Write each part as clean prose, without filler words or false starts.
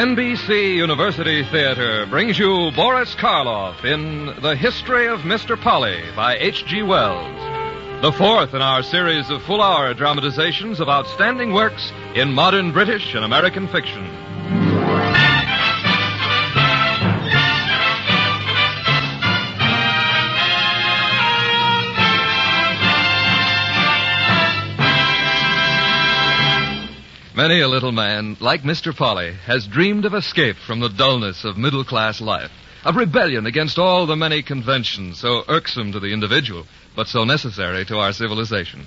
NBC University Theater brings you Boris Karloff in The History of Mr. Polly by H.G. Wells. The fourth in our series of full-hour dramatizations of outstanding works in modern British and American fiction. Many a little man, like Mr. Polly, has dreamed of escape from the dullness of middle-class life, of rebellion against all the many conventions so irksome to the individual, but so necessary to our civilization.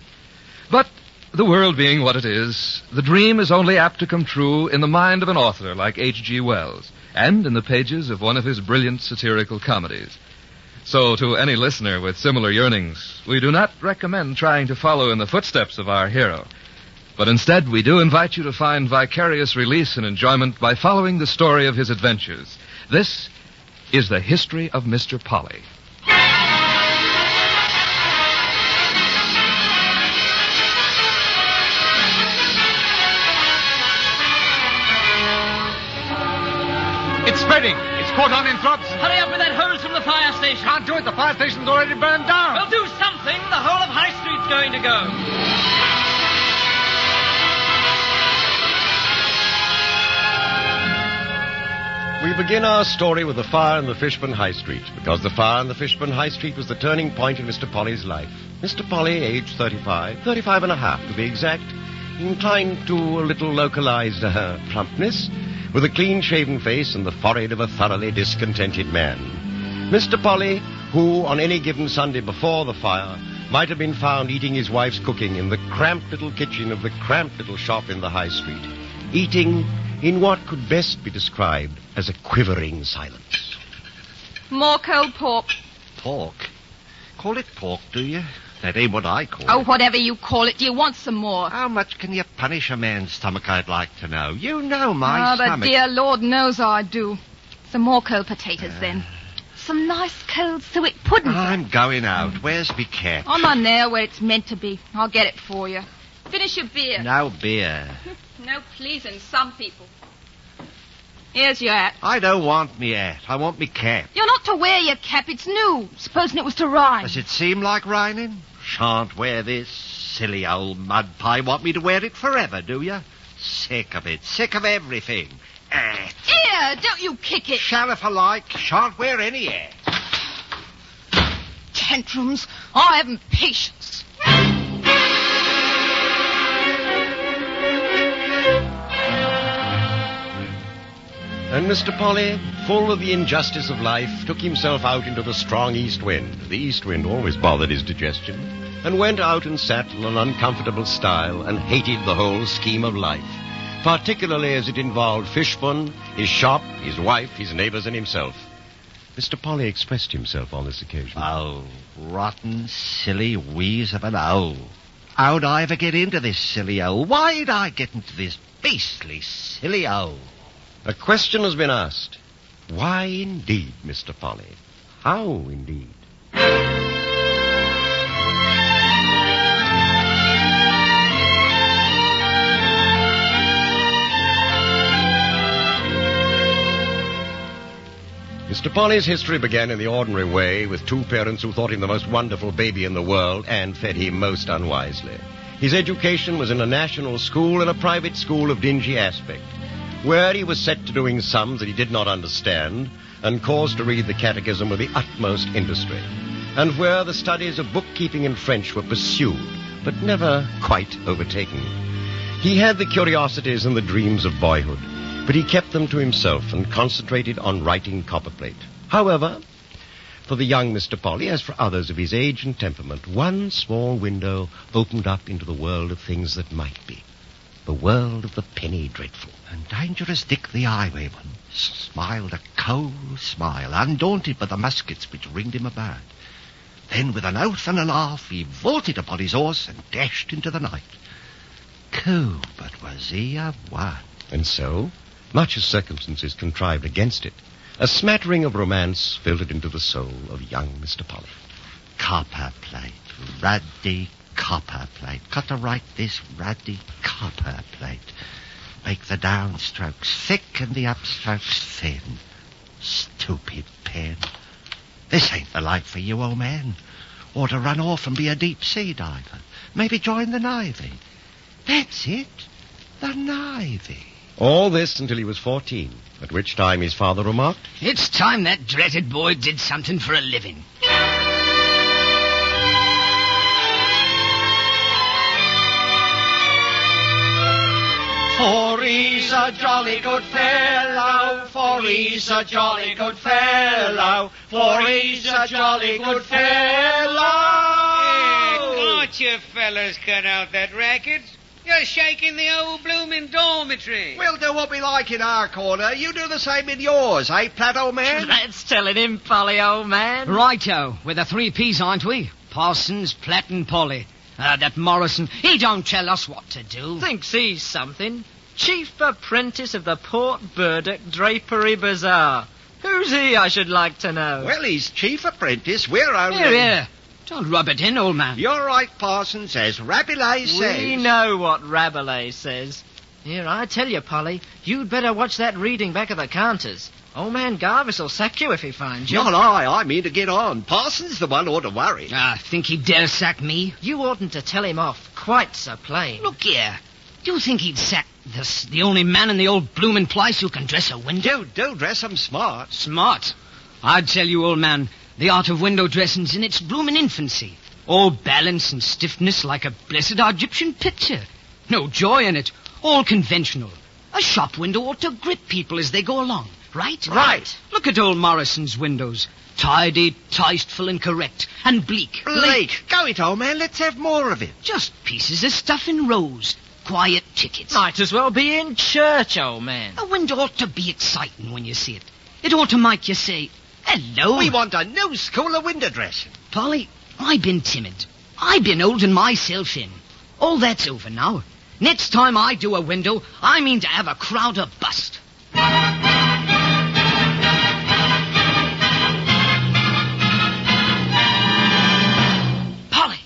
But, the world being what it is, the dream is only apt to come true in the mind of an author like H.G. Wells, and in the pages of one of his brilliant satirical comedies. So, to any listener with similar yearnings, we do not recommend trying to follow in the footsteps of our hero. But instead, we do invite you to find vicarious release and enjoyment by following the story of his adventures. This is The History of Mr. Polly. It's spreading. It's caught on in drops. Hurry up with that hose from the fire station. Can't do it. The fire station's already burned down. Well, do something. The whole of High Street's going to go. We begin our story with the fire in the Fishburne High Street, because the fire in the Fishburne High Street was the turning point in Mr. Polly's life. Mr. Polly, aged 35 and a half to be exact, inclined to a little localized plumpness, with a clean-shaven face and the forehead of a thoroughly discontented man. Mr. Polly, who on any given Sunday before the fire might have been found eating his wife's cooking in the cramped little kitchen of the cramped little shop in the High Street, eating in what could best be described as a quivering silence. More cold pork. Pork? Call it pork, do you? That ain't what I call it. Oh, whatever you call it. Do you want some more? How much can you punish a man's stomach, I'd like to know? You know my stomach. But dear Lord knows I do. Some more cold potatoes, then. Some nice cold suet pudding. I'm going out. Where's me cap? I'm on there where it's meant to be. I'll get it for you. Finish your beer. No beer. No pleasing some people. Here's your hat. I don't want me hat. I want me cap. You're not to wear your cap. It's new. Supposing it was to rhyme. Does it seem like rhyming? Shan't wear this. Silly old mud pie. Want me to wear it forever, do you? Sick of it. Sick of everything. Hat. Here, don't you kick it. Shall if I like. Shan't wear any hat. Tantrums. I haven't patience. And Mr. Polly, full of the injustice of life, took himself out into the strong east wind. The east wind always bothered his digestion. And went out and sat in an uncomfortable style and hated the whole scheme of life, particularly as it involved Fishburne, his shop, his wife, his neighbors, and himself. Mr. Polly expressed himself on this occasion. Oh, rotten, silly wheeze of an owl. How'd I ever get into this silly hole? Why'd I get into this beastly silly hole? A question has been asked. Why indeed, Mr. Polly? How indeed? Mr. Polly's history began in the ordinary way with two parents who thought him the most wonderful baby in the world and fed him most unwisely. His education was in a national school and a private school of dingy aspect, where he was set to doing sums that he did not understand and caused to read the catechism with the utmost industry, and where the studies of bookkeeping and French were pursued, but never quite overtaken. He had the curiosities and the dreams of boyhood, but he kept them to himself and concentrated on writing copperplate. However, for the young Mr. Polly, as for others of his age and temperament, one small window opened up into the world of things that might be. The world of the penny dreadful. And Dangerous Dick the highwayman smiled a cold smile, undaunted by the muskets which ringed him about. Then, with an oath and a laugh, he vaulted upon his horse and dashed into the night. Cool, but was he a one? And so, much as circumstances contrived against it, a smattering of romance filtered into the soul of young Mr. Polly. Copperplate, ruddy copperplate. Got to write this ruddy copperplate. make the downstrokes thick and the upstrokes thin. Stupid pen. This ain't the life for you, old man. Or to run off and be a deep-sea diver. Maybe join the Navy. That's it. The Navy. All this until he was 14, at which time his father remarked, It's time that dreaded boy did something for a living. For he's a jolly good fellow, for he's a jolly good fellow, for he's a jolly good fellow. Can't you fellas cut out that racket? You're shaking the old blooming dormitory. We'll do what we like in our corner. You do the same in yours, eh, Platt, old man? That's telling him, Polly, old man. Righto, we're the three P's, aren't we? Parsons, Platt and Polly. That Morrison, he don't tell us what to do. Thinks he's something. Chief apprentice of the Port Burdock Drapery Bazaar. Who's he, I should like to know? Well, he's chief apprentice. We're only... Here. Don't rub it in, old man. You're right, Parsons, as Rabelais says. We know what Rabelais says. Here, I tell you, Polly, you'd better watch that reading back of the counters. Old man Garvis will sack you if he finds you. Not I mean to get on. Parsons the one ought to worry. Think he dare sack me? You oughtn't to tell him off quite so plain. Look here. Do you think he'd sack the only man in the old bloomin' place who can dress a window? Do dress 'em smart. Smart? I'd tell you, old man, the art of window dressing's in its bloomin' infancy. All balance and stiffness like a blessed Egyptian picture. No joy in it. All conventional. A shop window ought to grip people as they go along. Right? Right. Look at old Morrison's windows. Tidy, tasteful and correct. And bleak. Blake, go it, old man. Let's have more of it. Just pieces of stuff in rows. Quiet tickets. Might as well be in church, old man. A window ought to be exciting when you see it. It ought to make you say, hello. We want a new school of window dressing. Polly, I've been timid. I've been holding myself in. All that's over now. Next time I do a window, I mean to have a crowd of bust. Polly!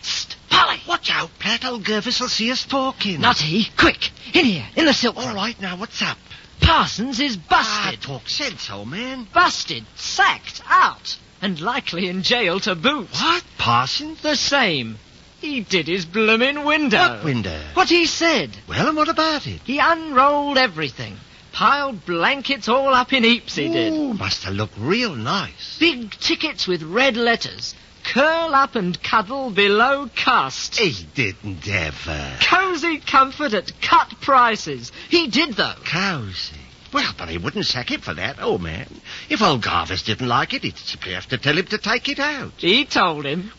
Psst, Polly! Watch out, Platt. Old Gervis will see us talking. Not he. Quick! In here, in the silk All room. right, now, what's up? Parsons is busted. Talk sense, old man. Busted, sacked, out, and likely in jail to boot. What? Parsons? The same. He did his bloomin' window. What window? What he said. Well, and what about it? He unrolled everything. Piled blankets all up in heaps, he did. Ooh, must have looked real nice. Big tickets with red letters. Curl up and cuddle below cost. He didn't ever. Cozy comfort at cut prices. He did, though. Cozy. Well, but he wouldn't sack it for that, old man. If old Garvis didn't like it, he'd simply have to tell him to take it out. He told him.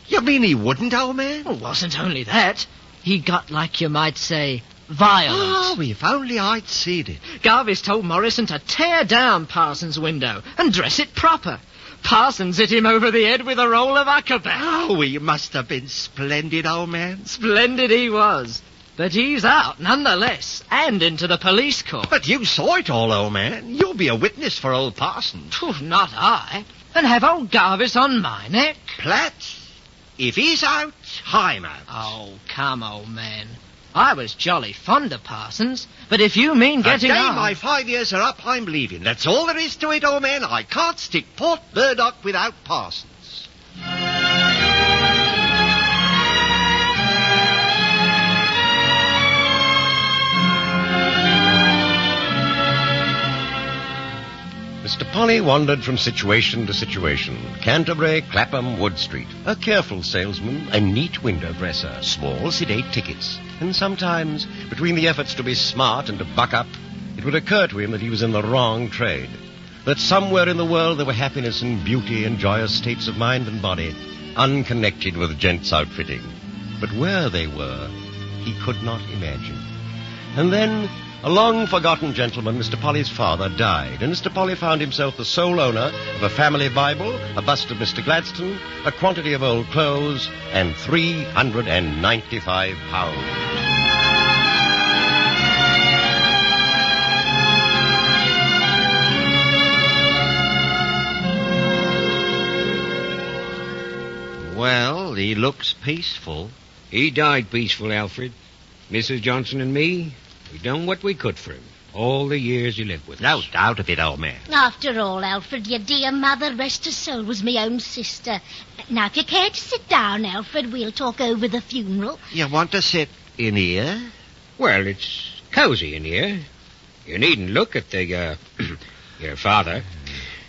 You mean he wouldn't, old man? Well, wasn't only that. He got, like you might say, violent. Oh, if only I'd seen it. Garvis told Morrison to tear down Parsons' window and dress it proper. Parsons hit him over the head with a roll of huckaback. Oh, he must have been splendid, old man. Splendid he was. But he's out, nonetheless, and into the police court. But you saw it all, old man. You'll be a witness for old Parsons. Not I. And have old Garvis on my neck. Platt, if he's out, I'm out. Oh, come, old man. I was jolly fond of Parsons, but if you mean getting The day on... my 5 years are up, I'm leaving. That's all there is to it, old man. I can't stick Port Burdock without Parsons. Mr. Polly wandered from situation to situation. Canterbury, Clapham, Wood Street. A careful salesman, a neat window dresser, small, sedate tickets. And sometimes, between the efforts to be smart and to buck up, it would occur to him that he was in the wrong trade. That somewhere in the world there were happiness and beauty and joyous states of mind and body, unconnected with gents' outfitting. But where they were, he could not imagine. And then... a long-forgotten gentleman, Mr. Polly's father, died, and Mr. Polly found himself the sole owner of a family Bible, a bust of Mr. Gladstone, a quantity of old clothes, and £395. Well, he looks peaceful. He died peaceful, Alfred. Mrs. Johnson and me, We done what we could for him. All the years he lived with us. No doubt of it, old man. After all, Alfred, your dear mother, rest her soul, was my own sister. Now, if you care to sit down, Alfred, we'll talk over the funeral. You want to sit in here? Well, it's cozy in here. You needn't look at the, your father.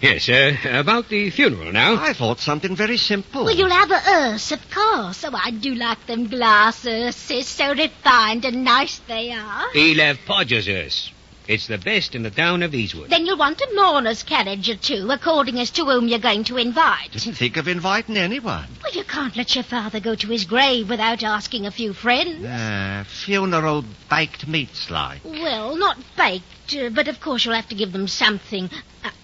Yes, about the funeral now. I thought something very simple. Well, you'll have a hearse, of course. Oh, I do like them glass hearses. So refined and nice they are. He'll have Podger's hearse. It's the best in the town of Eastwood. Then you'll want a mourner's carriage or two, according as to whom you're going to invite. Didn't think of inviting anyone. Well, you can't let your father go to his grave without asking a few friends. Funeral baked meats like. Well, not baked, but of course you'll have to give them something.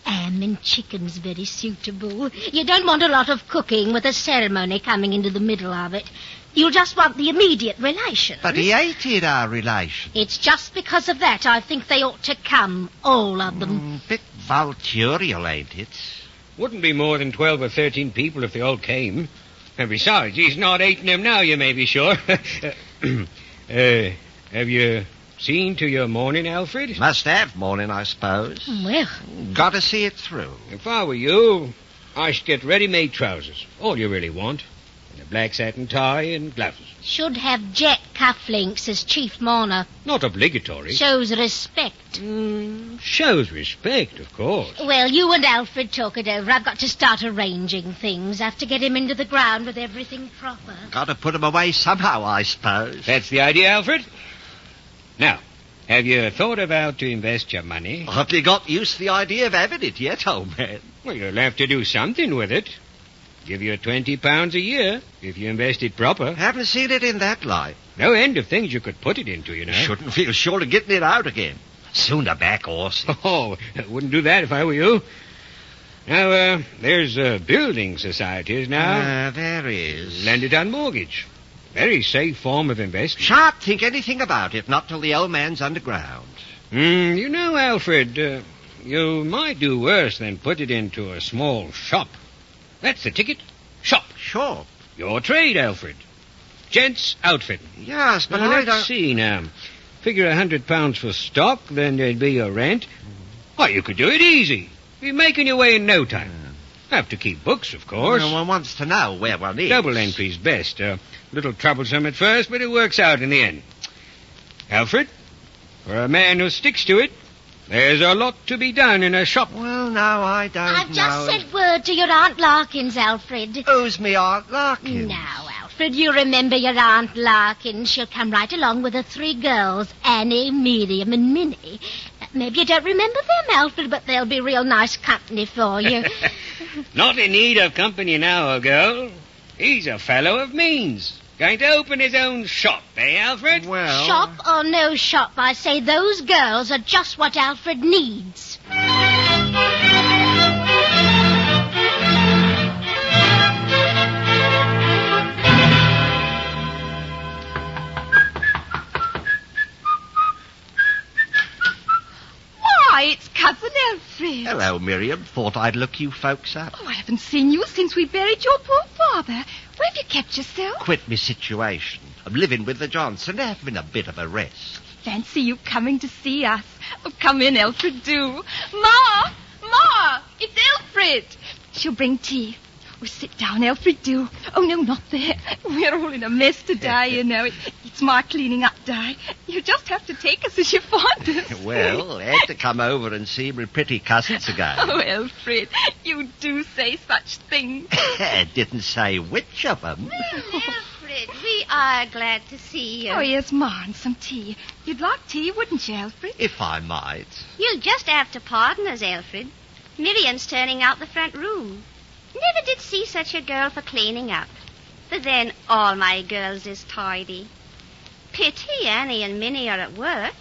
Ham and chicken's very suitable. You don't want a lot of cooking with a ceremony coming into the middle of it. You'll just want the immediate relations. But he hated our relations. It's just because of that I think they ought to come, all of them. Bit vulturial, ain't it? Wouldn't be more than 12 or 13 people if they all came. And besides, he's not eating them now, you may be sure. Have you seen to your mourning, Alfred? Must have mourning, I suppose. Well, got to see it through. If I were you, I should get ready-made trousers. All you really want. And a black satin tie and gloves. should have jet cufflinks as chief mourner. Not obligatory. Shows respect. Shows respect, of course. Well, you and Alfred talk it over. I've got to start arranging things. I have to get him into the ground with everything proper. Got to put him away somehow, I suppose. That's the idea, Alfred. Now, have you thought of how to invest your money? Hardly got used to the idea of having it yet, old man. Well, you'll have to do something with it. Give you £20 a year if you invest it proper. Haven't seen it in that light. No end of things you could put it into, you know. Shouldn't feel sure of getting it out again. Sooner back, horse. Oh, I wouldn't do that if I were you. Now, there's building societies now. There is. Lend it on mortgage. Very safe form of investment. Shan't think anything about it, not till the old man's underground. You know, Alfred, you might do worse than put it into a small shop. That's the ticket. Shop. Shop? Your trade, Alfred. Gents outfitting. Yes, but now, I let's don't... see now. Figure £100 for stock, then there'd be your rent. Why, you could do it easy. Be making your way in no time. Have to keep books, of course. Well, one wants to know where one is. Double entry's best. A little troublesome at first, but it works out in the end. Alfred, for a man who sticks to it, there's a lot to be done in a shop. Well, no, I don't I've know. just sent word to your Aunt Larkins, Alfred. Who's me Aunt Larkins? Now, Alfred, you remember your Aunt Larkins. She'll come right along with her 3 girls, Annie, Miriam, and Minnie. Maybe you don't remember them, Alfred, but they'll be real nice company for you. Not in need of company now, old girl. He's a fellow of means. Going to open his own shop, eh, Alfred? Well... Shop or no shop, I say those girls are just what Alfred needs. Why, it's Cousin Alfred. Hello, Miriam. Thought I'd look you folks up. Oh, I haven't seen you since we buried your poor father. Where have you kept yourself? Quit me situation. I'm living with the Johnson, having a bit of a rest. Fancy you coming to see us. Oh, come in, Alfred, do. Ma! Ma! It's Alfred! She'll bring tea. Oh, sit down, Alfred, do. Oh, no, not there. We're all in a mess today, you know. It's my cleaning up day. You just have to take us as you find us. Well, I had to come over and see my pretty cousins again. Oh, Alfred, you do say such things. Didn't say which of them. Alfred, we are glad to see you. Oh, yes, Ma, and some tea. You'd like tea, wouldn't you, Alfred? If I might. You'll just have to pardon us, Alfred. Miriam's turning out the front room. Never did see such a girl for cleaning up. But then all my girls is tidy. Pity Annie and Minnie are at work.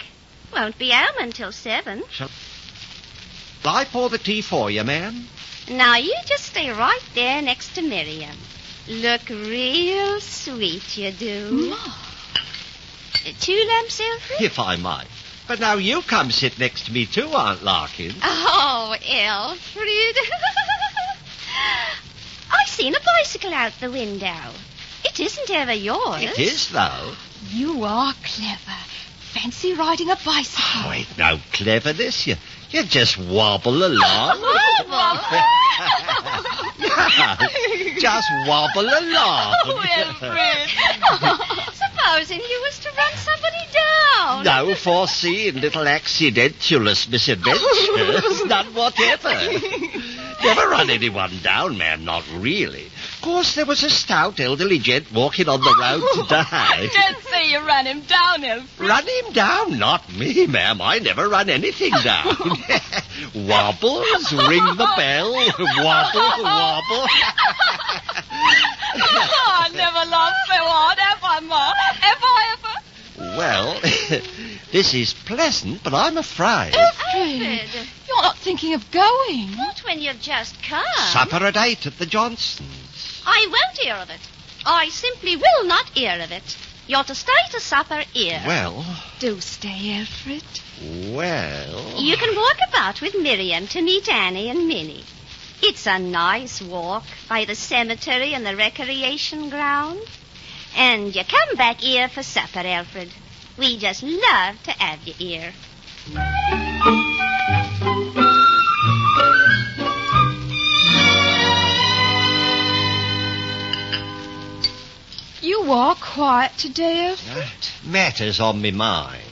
Won't be home until 7. Shall I pour the tea for you, ma'am? Now you just stay right there next to Miriam. Look real sweet, you do. Ma. 2 lamps, Alfred? If I might. But now you come sit next to me too, Aunt Larkins. Oh, Alfred. I've seen a bicycle out the window. It isn't ever yours. It is, though. You are clever. fancy riding a bicycle? Oh, ain't no cleverness. You just wobble along. Just wobble along. Oh, Alfred. Supposing you was to run somebody down. No foreseeing little accidentulous misadventures. None whatever. Never run anyone down, ma'am, not really. Of course, there was a stout elderly gent walking on the road today. Don't say you ran him down, Alfred. Run him down? Not me, ma'am. I never run anything down. Wobbles, ring the bell, wobble, wobble. I never laughed so hard, have I, Ma? Have I ever? Well, this is pleasant, but I'm afraid. Alfred, you're not thinking of going. Not when you've just come. Supper at 8 at the Johnsons'. I won't hear of it. I simply will not hear of it. You're to stay to supper here. Well... Do stay, Alfred. Well... You can walk about with Miriam to meet Annie and Minnie. It's a nice walk by the cemetery and the recreation ground. And you come back here for supper, Alfred. We just love to have you here. You are quiet today, Alfred. Matters on me mind.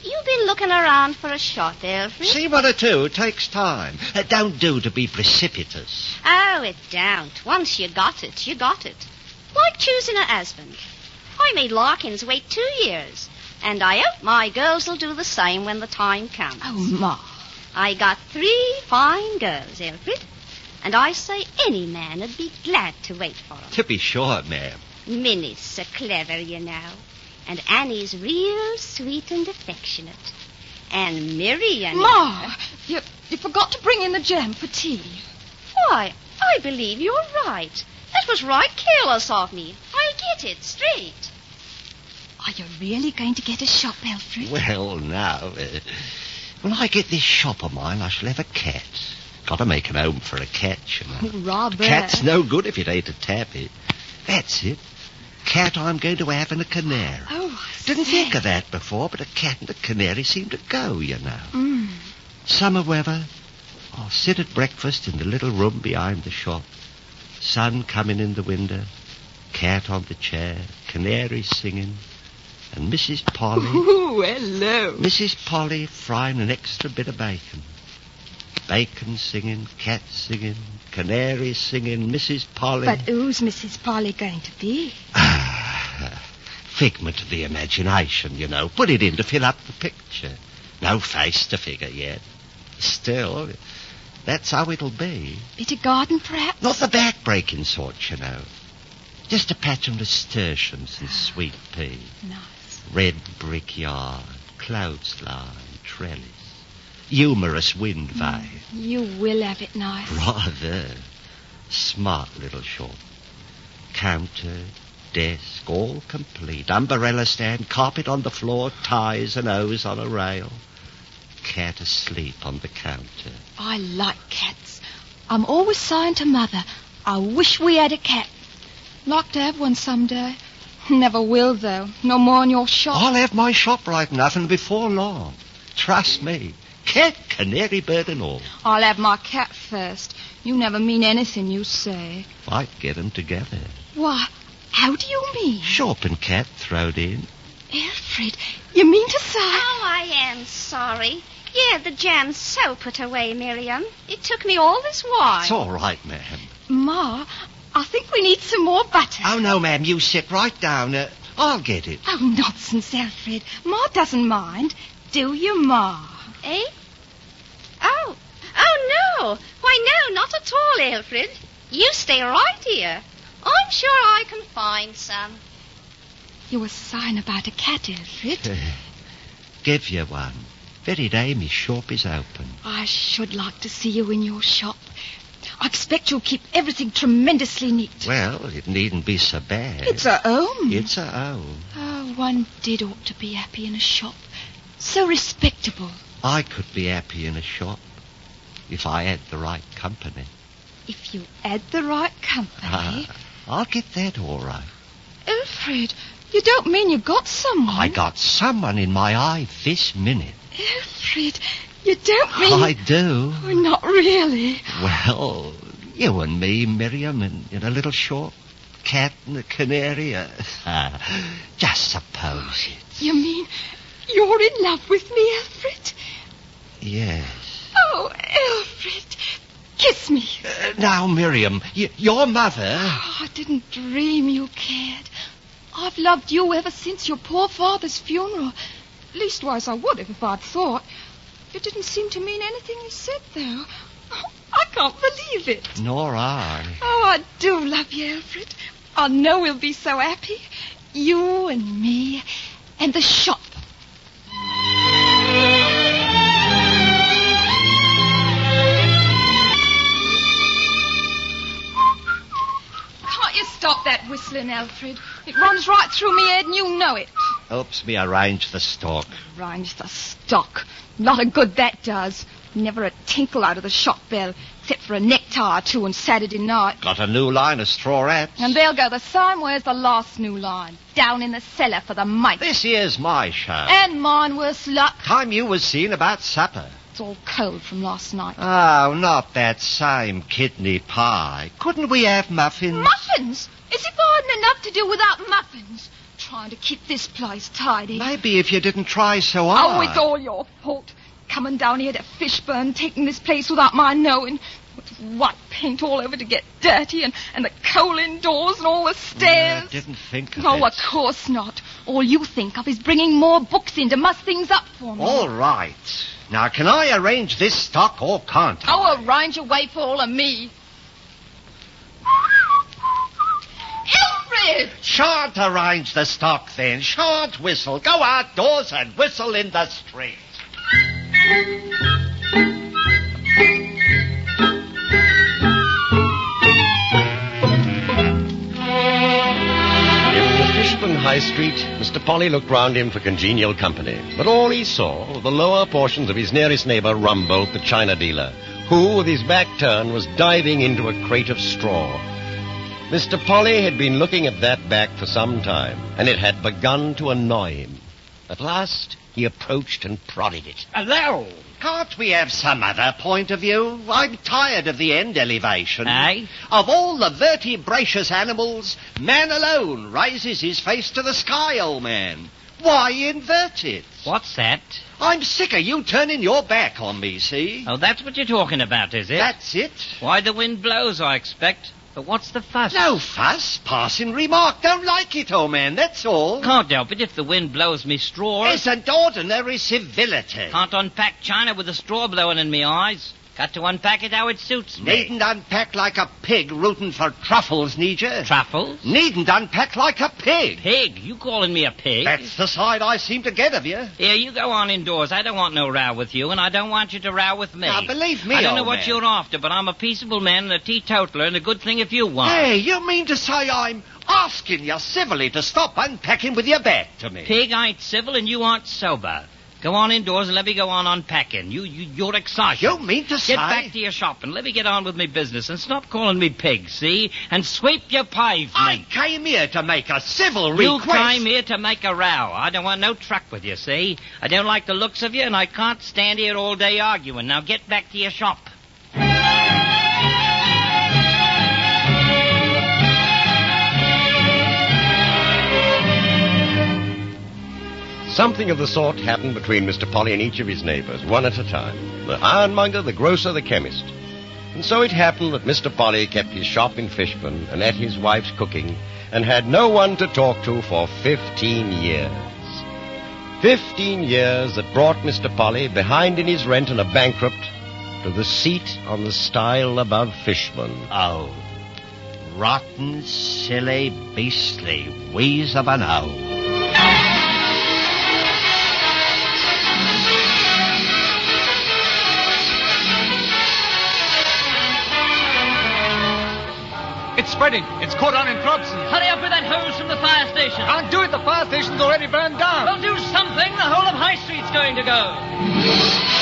You've been looking around for a shot, Alfred. See what I do. It takes time. Don't do to be precipitous. Oh, it don't. Once you got it, you got it. Like choosing a husband. I made Larkins wait 2 years, and I hope my girls will do the same when the time comes. Oh, Ma. I got 3 fine girls, Alfred, and I say any man would be glad to wait for them. To be sure, ma'am. Minnie's so clever, you know, and Annie's real sweet and affectionate. And Miriam... Ma, you forgot to bring in the jam for tea. Why, I believe you're right. That was right careless of me. I get it straight. Are you really going to get a shop, Alfred? Well, now, when I get this shop of mine, I shall have a cat. Got to make an home for a cat, you know. Rather. A cat's no good if it ain't a tabby. That's it. Cat I'm going to have and a canary. Oh, Didn't think of that before, but a cat and a canary seem to go, you know. Summer weather, I'll sit at breakfast in the little room behind the shop. Sun coming in the window, cat on the chair, canary singing, and Mrs. Polly... Ooh, hello. Mrs. Polly frying an extra bit of bacon. Bacon singing, cat singing, canary singing, Mrs. Polly... But who's Mrs. Polly going to be? Figment of the imagination, you know. Put it in to fill up the picture. No face to figure yet. Still, that's how it'll be. Bit of garden, perhaps? Not the back-breaking sort, you know. Just a patch of nasturtiums and sweet pea. Nice. Red brick yard, clothesline, trellis. Humorous wind vane. You will have it nice. Rather. Smart little shop. Counter, desk, all complete. Umbrella stand, carpet on the floor, ties and hose on a rail. Cat asleep on the counter. I like cats. I'm always saying to Mother, I wish we had a cat. Like to have one someday. Never will, though. No more in your shop. I'll have my shop right enough and before long. Trust me. Cat, canary bird and all. I'll have my cat first. You never mean anything you say. Might get 'em together. Why, how do you mean? Shop and cat throwed in. Alfred, you mean to say... Oh, I am sorry. Yeah, the jam's so put away, Miriam. It took me all this while. It's all right, ma'am. Ma, I think we need some more butter. Oh, no, ma'am, you sit right down. I'll get it. Oh, nonsense, Alfred. Ma doesn't mind. Do you, Ma? Eh? Oh no. Why, no, not at all, Alfred. You stay right here. I'm sure I can find some. You were saying about a cat, Alfred. Give you one. Very day my shop is open. I should like to see you in your shop. I expect you'll keep everything tremendously neat. Well, it needn't be so bad. It's a home. It's a home. Oh, one did ought to be happy in a shop. So respectable. I could be happy in a shop if I had the right company. If you had the right company... I'll get that all right. Alfred, You don't mean you got someone? I got someone in my eye this minute. Alfred, you don't mean... I do. Oh, not really. Well, you and me, Miriam, in a little short cat and a canary. Just suppose it. You mean you're in love with me, Alfred? Yes. Oh, Alfred, kiss me. Now, Miriam, your mother... Oh, I didn't dream you cared. I've loved you ever since your poor father's funeral. Leastwise, I would have if I'd thought. It didn't seem to mean anything you said, though. Oh, I can't believe it. Nor I. Oh, I do love you, Alfred. I know we'll be so happy. You and me and the shop. Can't you stop that whistling, Alfred? It runs right through me head and you know it. Helps me arrange the stock. Arrange the stock. Lot of good that does. Never a tinkle out of the shop bell, except for a necktie or two on Saturday night. Got a new line of straw hats. And they'll go the same way as the last new line. Down in the cellar for the mate. This here's my show. And mine, worse luck. Time you was seen about supper. It's all cold from last night. Oh, not that same kidney pie. Couldn't we have muffins? Muffins? As if I hadn't enough to do without muffins. Trying to keep this place tidy. Maybe if you didn't try so hard. Oh, it's all your fault. Coming down here to Fishburne, taking this place without my knowing. With white paint all over to get dirty, and the coal indoors and all the stairs. I didn't think of Oh, it. of course not. All you think of is bringing more books in to muss things up for me. All right. Now, can I arrange this stock or can't I? Oh, arrange a way for all of me. Alfred! Shan't arrange the stock then. Shan't whistle. Go outdoors and whistle in the street. Fishburne High Street, Mr. Polly looked round him for congenial company. But all he saw were the lower portions of his nearest neighbour, Rumbold, the china dealer, who, with his back turned, was diving into a crate of straw. Mr. Polly had been looking at that back for some time, and it had begun to annoy him. At last, he approached and prodded it. Hello. Can't we have some other point of view? I'm tired of the end elevation. Aye? Of all the vertebraceous animals, man alone raises his face to the sky, old man. Why invert it? What's that? I'm sick of you turning your back on me, see? Oh, that's what you're talking about, is it? That's it. Why, the wind blows, I expect. But what's the fuss? No fuss. Passing remark. Don't like it, old man, that's all. Can't help it if the wind blows me straw. Isn't ordinary civility. Can't unpack china with a straw blowing in me eyes. Got to unpack it how it suits me. Needn't unpack like a pig rooting for truffles, need you? Truffles? Needn't unpack like a pig. Pig? You calling me a pig? That's the side I seem to get of you. Here, you go on indoors. I don't want no row with you, and I don't want you to row with me. Now, believe me, I don't know old what man. you're after, but I'm a peaceable man and a teetotaler, and a good thing if you want. Hey, you mean to say I'm asking you civilly to stop unpacking with your back to me? Pig ain't civil, and you aren't sober. Go on indoors and let me go on unpacking. You're excited. You mean to say... Get back to your shop and let me get on with me business and stop calling me pig, see? And sweep your pavement. I came here to make a civil You request. came here to make a row. I don't want no truck with you, see? I don't like the looks of you, and I can't stand here all day arguing. Now get back to your shop. Something of the sort happened between Mr. Polly and each of his neighbours, one at a time. The ironmonger, the grocer, the chemist. And so it happened that Mr. Polly kept his shop in Fishburne and ate his wife's cooking and had no one to talk to for 15 years. 15 years that brought Mr. Polly, behind in his rent and a bankrupt, to the seat on the stile above Fishburne. Oh, rotten, silly, beastly wheeze of an owl. It's spreading. It's caught on in Clopson. Hurry up with that hose from the fire station. Can't do it. The fire station's already burned down. Well, do something. The whole of High Street's going to go.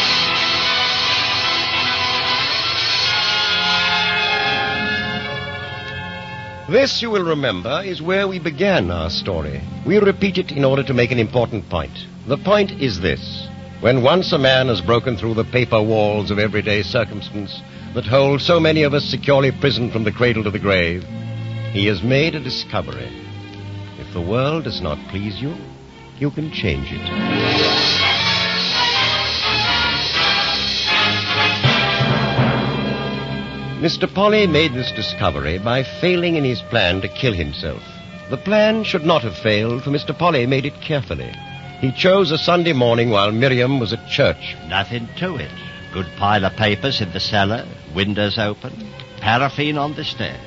This, you will remember, is where we began our story. We repeat it in order to make an important point. The point is this. When once a man has broken through the paper walls of everyday circumstance that hold so many of us securely prisoned from the cradle to the grave, he has made a discovery. If the world does not please you, you can change it. Mr. Polly made this discovery by failing in his plan to kill himself. The plan should not have failed, for Mr. Polly made it carefully. He chose a Sunday morning while Miriam was at church. Nothing to it. Good pile of papers in the cellar, windows open, paraffin on the stairs.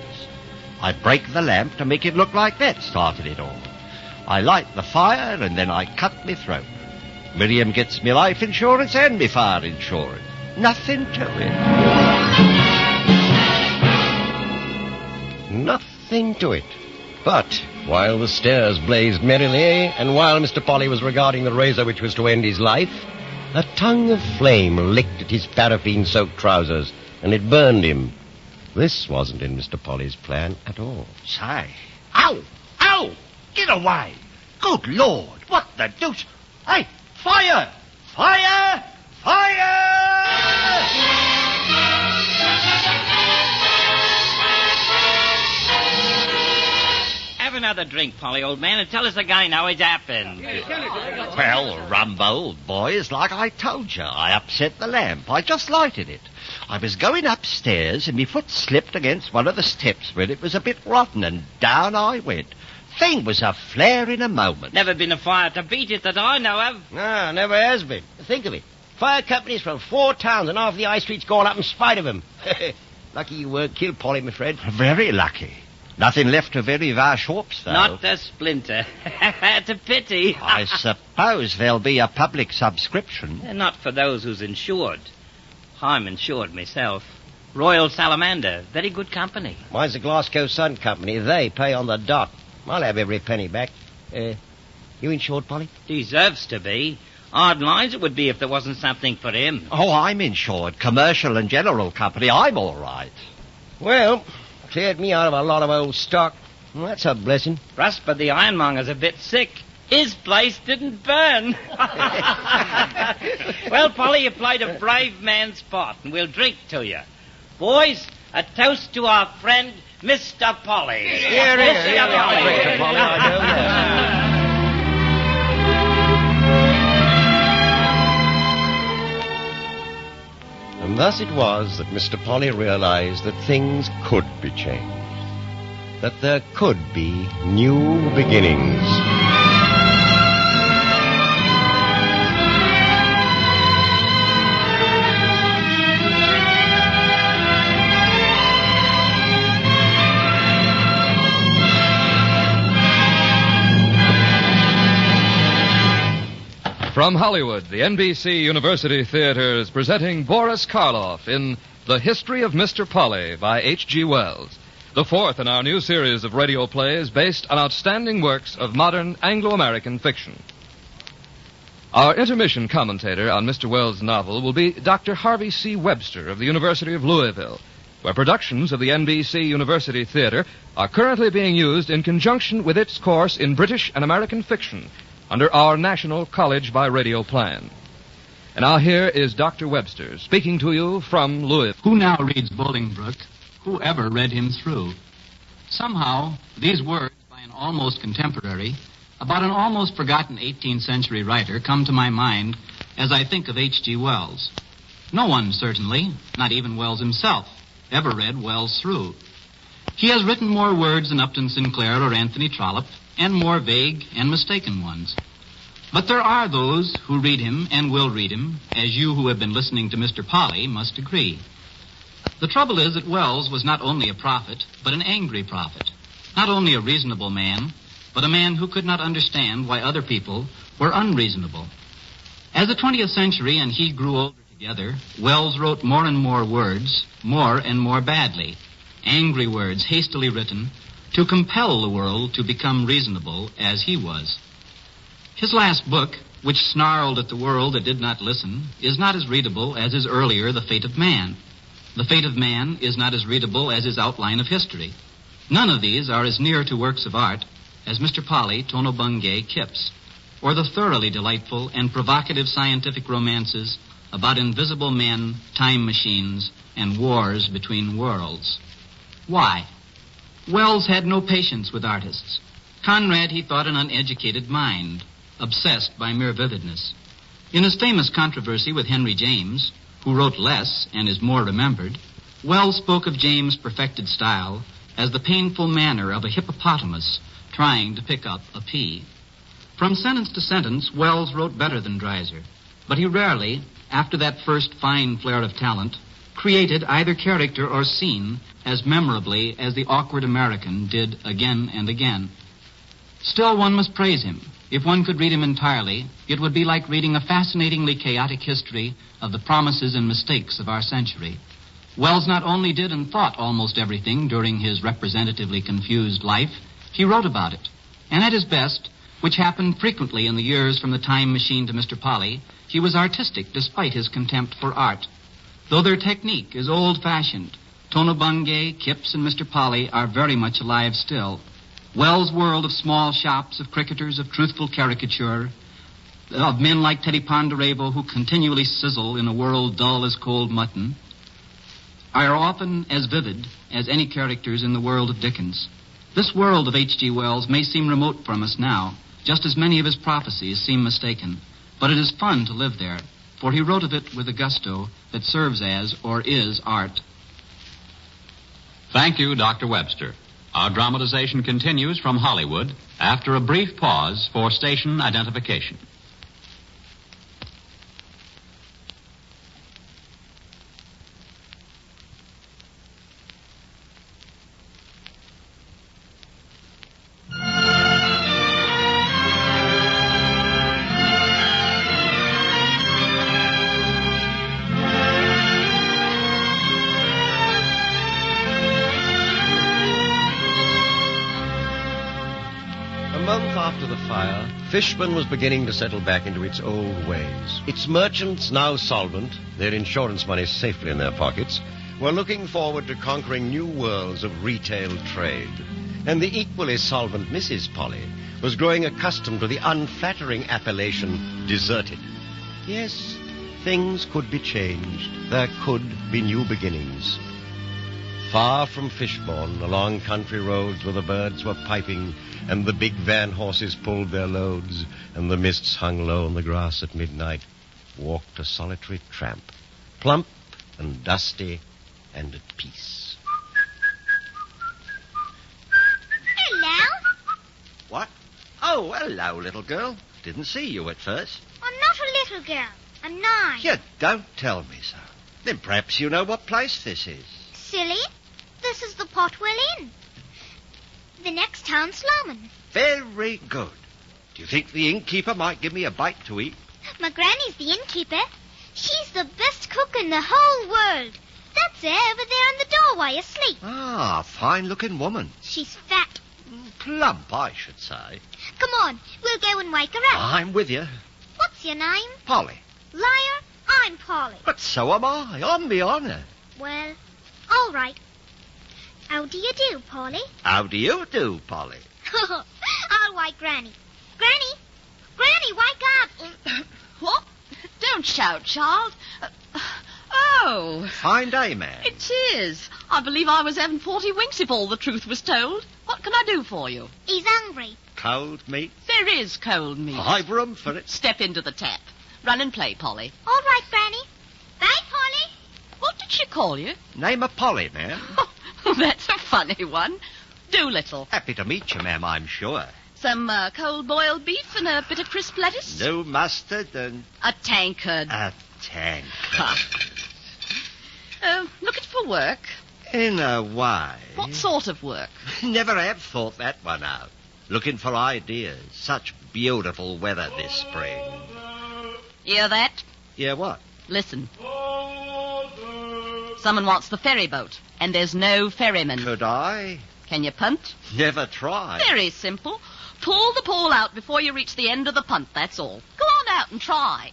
I break the lamp to make it look like that started it all. I light the fire and then I cut my throat. Miriam gets me life insurance and me fire insurance. Nothing to it. Nothing to it. But while the stairs blazed merrily, and while Mr. Polly was regarding the razor which was to end his life, a tongue of flame licked at his paraffin-soaked trousers, and it burned him. This wasn't in Mr. Polly's plan at all. Say, ow! Ow! Get away! Good Lord, what the deuce? Hey, fire! Fire! Fire! Have another drink, Polly, old man, and tell us again how it happened. Well, Rumbo, old boy, it's like I told you. I upset the lamp. I just lighted it. I was going upstairs and my foot slipped against one of the steps where it was a bit rotten, and down I went. Thing was a flare in a moment. Never been a fire to beat it that I know of. No, never has been. Think of it. Fire companies from 4 towns and half the high street's gone up in spite of him. Lucky you weren't killed, Polly, my friend. Very lucky. Nothing left to bury our shops, though. Not a splinter. It's a pity. I suppose there'll be a public subscription. Not for those who's insured. I'm insured myself. Royal Salamander. Very good company. Mine's the Glasgow Sun Company. They pay on the dot. I'll have every penny back. You insured, Polly? Deserves to be. Odd lines it would be if there wasn't something for him. Oh, I'm insured. Commercial and General Company. I'm all right. Well, cleared me out of a lot of old stock. Well, that's a blessing. Rusper the ironmonger's a bit sick. His place didn't burn. Well, Polly, you played a brave man's part, and we'll drink to you. Boys, a toast to our friend, Mr. Polly. Here, Mr. Polly, I know, yes. And thus it was that Mr. Polly realized that things could be changed. That there could be new beginnings. From Hollywood, the NBC University Theater is presenting Boris Karloff in The History of Mr. Polly by H.G. Wells, the fourth in our new series of radio plays based on outstanding works of modern Anglo-American fiction. Our intermission commentator on Mr. Wells' novel will be Dr. Harvey C. Webster of the University of Louisville, where productions of the NBC University Theater are currently being used in conjunction with its course in British and American fiction under our National College by Radio plan. And now here is Dr. Webster speaking to you from Louisville. Who now reads Bolingbroke? Who ever read him through? Somehow, these words by an almost contemporary about an almost forgotten 18th century writer come to my mind as I think of H.G. Wells. No one, certainly, not even Wells himself, ever read Wells through. He has written more words than Upton Sinclair or Anthony Trollope, and more vague and mistaken ones. But there are those who read him and will read him, as you who have been listening to Mr. Polly must agree. The trouble is that Wells was not only a prophet, but an angry prophet. Not only a reasonable man, but a man who could not understand why other people were unreasonable. As the 20th century and he grew older together, Wells wrote more and more words, more and more badly. Angry words hastily written to compel the world to become reasonable as he was. His last book, which snarled at the world that did not listen, is not as readable as his earlier The Fate of Man. The Fate of Man is not as readable as his outline of history. None of these are as near to works of art as Mr. Polly, Tono Bungay, Kipps, or the thoroughly delightful and provocative scientific romances about invisible men, time machines, and wars between worlds. Why? Wells had no patience with artists. Conrad he thought an uneducated mind, obsessed by mere vividness. In his famous controversy with Henry James, who wrote less and is more remembered, Wells spoke of James' perfected style as the painful manner of a hippopotamus trying to pick up a pea. From sentence to sentence, Wells wrote better than Dreiser, but he rarely, after that first fine flare of talent, created either character or scene as memorably as the awkward American did again and again. Still, one must praise him. If one could read him entirely, it would be like reading a fascinatingly chaotic history of the promises and mistakes of our century. Wells not only did and thought almost everything during his representatively confused life, he wrote about it. And at his best, which happened frequently in the years from the Time Machine to Mr. Polly, he was artistic despite his contempt for art. Though their technique is old-fashioned, Tono Bungay, Kipps, and Mr. Polly are very much alive still. Wells' world of small shops, of cricketers, of truthful caricature, of men like Teddy Ponderevo who continually sizzle in a world dull as cold mutton, are often as vivid as any characters in the world of Dickens. This world of H.G. Wells may seem remote from us now, just as many of his prophecies seem mistaken, but it is fun to live there, for he wrote of it with a gusto that serves as, or is, art. Thank you, Dr. Webster. Our dramatization continues from Hollywood after a brief pause for station identification. After the fire, Fishburne was beginning to settle back into its old ways. Its merchants, now solvent, their insurance money safely in their pockets, were looking forward to conquering new worlds of retail trade. And the equally solvent Mrs. Polly was growing accustomed to the unflattering appellation deserted. Yes, things could be changed. There could be new beginnings. Far from Fishbourne, along country roads where the birds were piping and the big van horses pulled their loads and the mists hung low on the grass at midnight, walked a solitary tramp, plump and dusty and at peace. Hello. What? Oh, hello, little girl. Didn't see you at first. I'm not a little girl. I'm 9. You don't tell me so. Then perhaps you know what place this is. Silly. This is the pot we're in. The next town's Sloman. Very good. Do you think the innkeeper might give me a bite to eat? My granny's the innkeeper. She's the best cook in the whole world. That's her over there in the doorway asleep. Ah, fine-looking woman. She's fat. Plump, I should say. Come on, we'll go and wake her up. I'm with you. What's your name? Polly. Liar, I'm Polly. But so am I, on me honour. Well, all right. How do you do, Polly? How do you do, Polly? I'll wake Granny. Granny! Granny, wake up! What? Don't shout, child. Oh. Fine day, ma'am. It is. I believe I was having 40 winks if all the truth was told. What can I do for you? He's hungry. Cold meat? There is cold meat. I've room for it. Step into the tap. Run and play, Polly. All right, Granny. Bye, Polly. What did she call you? Name of Polly, ma'am. That's a funny one. Doolittle. Happy to meet you, ma'am, I'm sure. Some cold boiled beef and a bit of crisp lettuce? No mustard and... A tankard. A tankard. Looking for work? In a way. What sort of work? Never have thought that one out. Looking for ideas. Such beautiful weather this spring. Hear that? Hear what? Listen. Someone wants the ferry boat, and there's no ferryman. Could I? Can you punt? Never tried. Very simple. Pull the pole out before you reach the end of the punt, that's all. Go on out and try.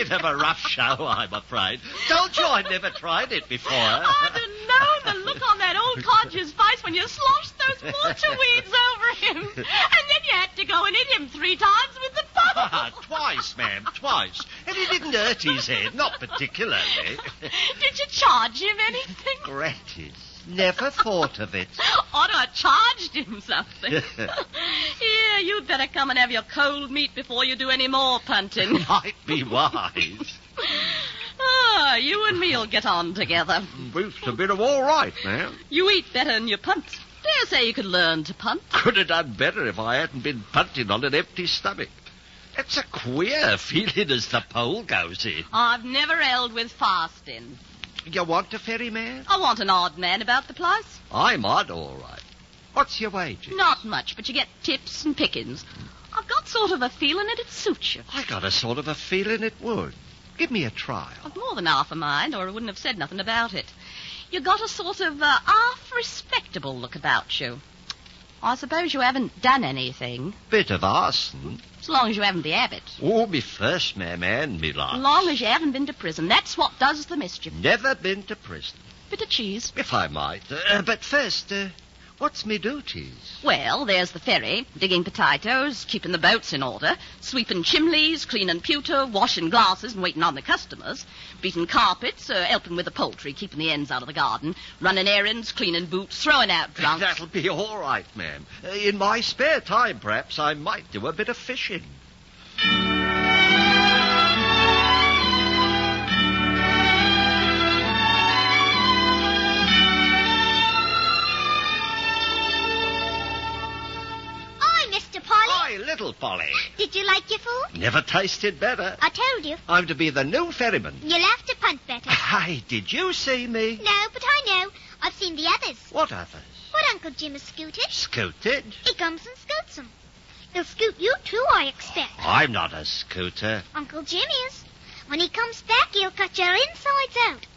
bit of a rough show, I'm afraid. Told you I never tried it before. I'd have known the look on that old codger's face when you sloshed those mortar weeds over him. And then you had to go and hit him 3 times with the pole. Twice, ma'am, twice. And he didn't hurt his head, not particularly. Did you charge him anything? Gratis. Never thought of it. Ought to have charged him something. Here, you'd better come and have your cold meat before you do any more punting. Might be wise. You and me'll get on together. Beef's a bit of all right, ma'am. You eat better than you punt. Dare say you could learn to punt. Could have done better if I hadn't been punting on an empty stomach. It's a queer feeling as the pole goes in. I've never held with fasting. You want a ferryman? I want an odd man about the place. I'm odd, all right. What's your wages? Not much, but you get tips and pickings. I've got sort of a feeling it'd suit you. I got a sort of a feeling it would. Give me a trial. I've more than half a mind, or I wouldn't have said nothing about it. You got a sort of half respectable look about you. I suppose you haven't done anything. Bit of arson. As long as you haven't the habit. Oh, me first, ma'am, and me last. As long as you haven't been to prison. That's what does the mischief. Never been to prison. Bit of cheese. If I might. But first, what's me duties? Well, there's the ferry, digging potatoes, keeping the boats in order, sweeping chimneys, cleaning pewter, washing glasses and waiting on the customers, beating carpets, helping with the poultry, keeping the hens out of the garden, running errands, cleaning boots, throwing out drunks. That'll be all right, ma'am. In my spare time, perhaps, I might do a bit of fishing. Little Polly. Did you like your food? Never tasted better. I told you. I'm to be the new ferryman. You'll have to punt better. Hey, did you see me? No, but I know. I've seen the others. What others? What Uncle Jim has scooted. Scooted? He comes and scoots them. He'll scoot you too, I expect. I'm not a scooter. Uncle Jim is. When he comes back, he'll cut your insides out.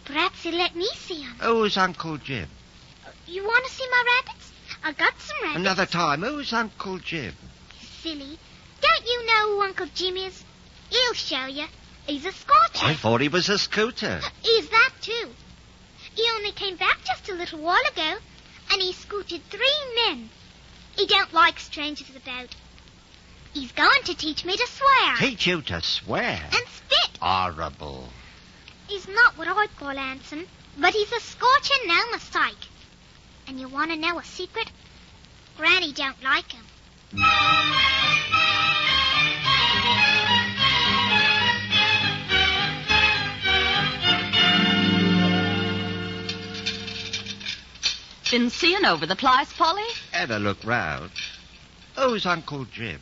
Perhaps he'll let me see 'em. Who's Uncle Jim? You want to see my rabbits? I got some rabbits. Another time. Who's Uncle Jim? Silly. Don't you know who Uncle Jim is? He'll show you. He's a Scotcher. I thought he was a scooter. He's that, too. He only came back just a little while ago, and he scooted 3 men. He don't like strangers about. He's going to teach me to swear. Teach you to swear? And spit. Horrible. He's not what I'd call handsome, but he's a Scotcher, no mistake. And you want to know a secret? Granny don't like him. Been seeing over the place, Polly? Had a look round. Who's Uncle Jim?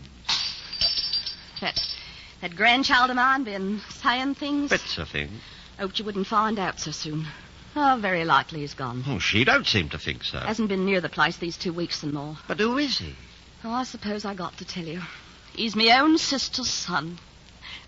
That grandchild of mine been saying things? Bits of things. Hoped you wouldn't find out so soon. Oh, very likely he's gone. Oh, she don't seem to think so. Hasn't been near the place these 2 weeks and more. But who is he? Oh, I suppose I got to tell you. He's me own sister's son.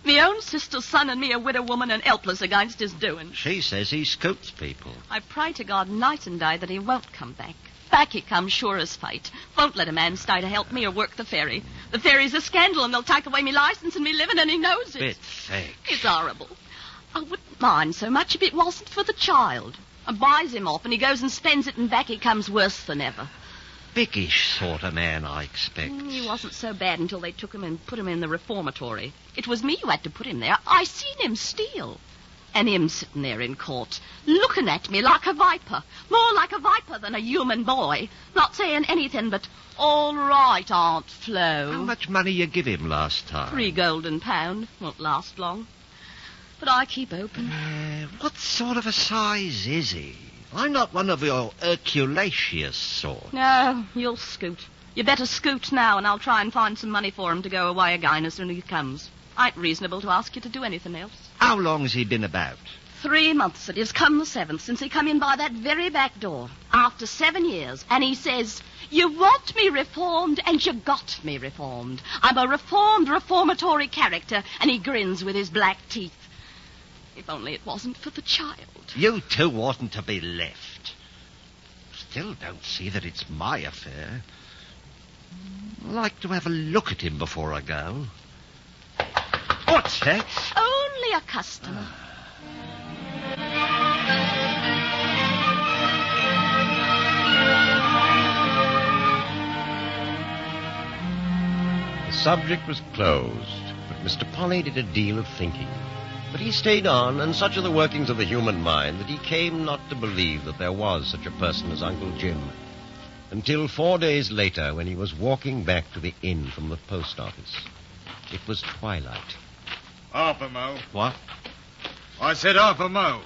Me own sister's son and me a widow woman and helpless against his doing. She says he scoots people. I pray to God night and day that he won't come back. Back he comes, sure as fate. Won't let a man stay to help me or work the ferry. The ferry's a scandal and they'll take away me license and me living and he knows it. Bit thick. It's horrible. I wouldn't mind so much if it wasn't for the child. I buys him off and he goes and spends it and back he comes worse than ever. Biggish sort of man, I expect. He wasn't so bad until they took him and put him in the reformatory. It was me who had to put him there. I seen him steal. And him sitting there in court, looking at me like a viper. More like a viper than a human boy. Not saying anything but, all right, Aunt Flo. How much money you give him last time? £3 golden. Won't last long. But I keep open. What sort of a size is he? I'm not one of your Herculaceous sort. No, you'll scoot. You better scoot now, and I'll try and find some money for him to go away again as soon as he comes. Ain't reasonable to ask you to do anything else. How long's he been about? 3 months. It is come the 7th since he come in by that very back door. After 7 years. And he says, you want me reformed, and you got me reformed. I'm a reformed, reformatory character, and he grins with his black teeth. If only it wasn't for the child. You two oughtn't to be left. Still don't see that it's my affair. I'd like to have a look at him before I go. What's that? Oh, only a customer. The subject was closed, but Mr. Polly did a deal of thinking. But he stayed on, and such are the workings of the human mind that he came not to believe that there was such a person as Uncle Jim. Until 4 days later, when he was walking back to the inn from the post office. It was twilight. Half a mo. What? I said half a mo.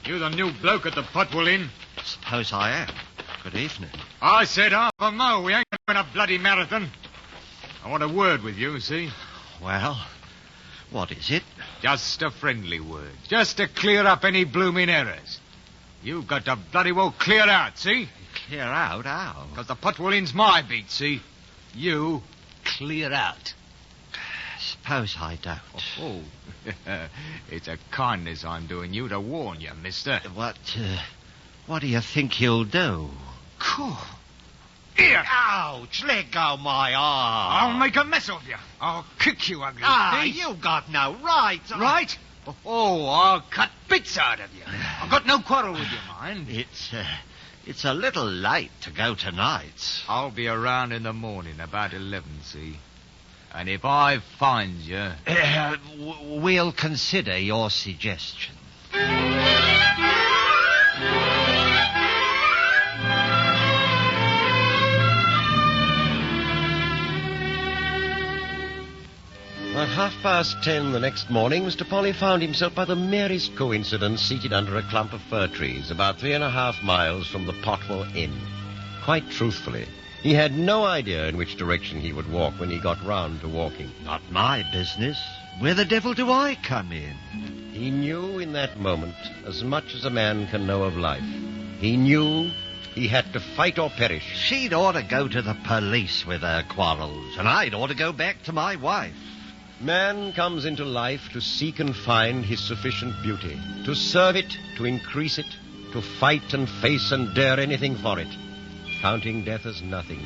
You the new bloke at the Putwell Inn? Suppose I am. Good evening. I said half a mo. We ain't doing a bloody marathon. I want a word with you, see? Well, what is it? Just a friendly word. Just to clear up any blooming errors. You've got to bloody well clear out, see? Clear out? How? Because the Putwell Inn's my beat, see? You clear out. Suppose I don't. Oh, it's a kindness I'm doing you to warn you, mister. What do you think you'll do? Cool. Here! Ouch! Let go my arm. I'll make a mess of you. I'll kick you, ugly thing. You got no right. Right? Oh, I'll cut bits out of you. I've got no quarrel with you, mind. It's a little late to go tonight. I'll be around in the morning about 11, see? And if I find you... We'll consider your suggestion. At 10:30 the next morning, Mr. Polly found himself by the merest coincidence seated under a clump of fir trees about 3.5 miles from the Potwell Inn. Quite truthfully, he had no idea in which direction he would walk when he got round to walking. Not my business. Where the devil do I come in? He knew in that moment as much as a man can know of life. He knew he had to fight or perish. She'd ought to go to the police with her quarrels, and I'd ought to go back to my wife. Man comes into life to seek and find his sufficient beauty, to serve it, to increase it, to fight and face and dare anything for it, counting death as nothing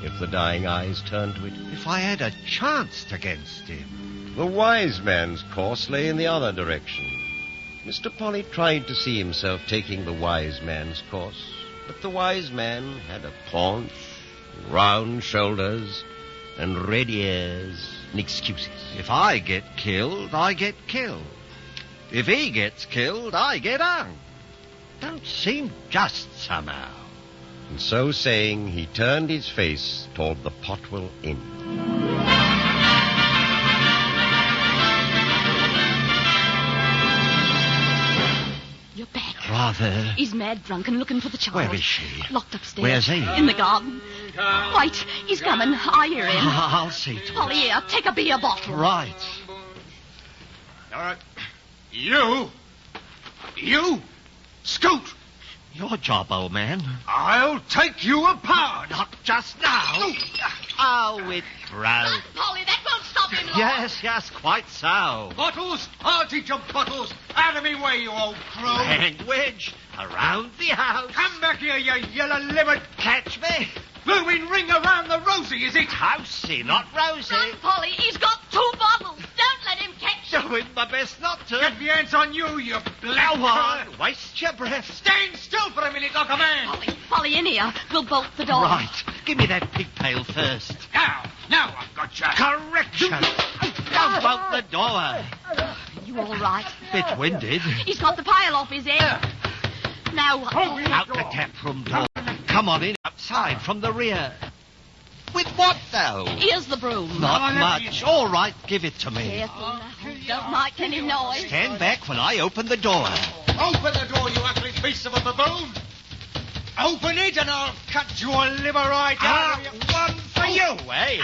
if the dying eyes turn to it. If I had a chance against him. The wise man's course lay in the other direction. Mr. Polly tried to see himself taking the wise man's course, but the wise man had a paunch, round shoulders, and red ears and excuses. If I get killed, I get killed. If he gets killed, I get hung. Don't seem just somehow. And so saying, he turned his face toward the Potwell Inn. You're back. Rather. He's mad drunk and looking for the child. Where is she? Locked upstairs. Where's he? In the garden. Wait, he's coming. I hear him. I'll see to it. Polly, here, take a beer bottle. Right. All right. You, Scoot. Your job, old man. I'll take you apart. Not just now. Oh, it grows. Polly, that won't stop him long. Yes, quite so. Bottles? I'll teach you bottles. Out of me way, you old crow. Language around the house. Come back here, you yellow-livered. Catch me. Blooming ring around the rosy, is it? Housey, not Rosie. Run, Polly, he's got 2 bottles. Don't let him catch you. Doing my best not to. Get the hands on you, you black Go on, waste your breath. Stand still for a minute like a man. Polly, in here. We'll bolt the door. Right. Give me that pig pail first. Now I've got you. Correction. Don't bolt the door. You all right? Bit winded. He's got the pail off his head. Now, out the tap room door. Come on in outside from the rear. With what, though? Here's the broom. Not much. All right, give it to me. Careful now. Don't make any noise. Stand back when I open the door. Open the door, you ugly piece of a baboon. Open it and I'll cut your liver right out of you. One for you, eh?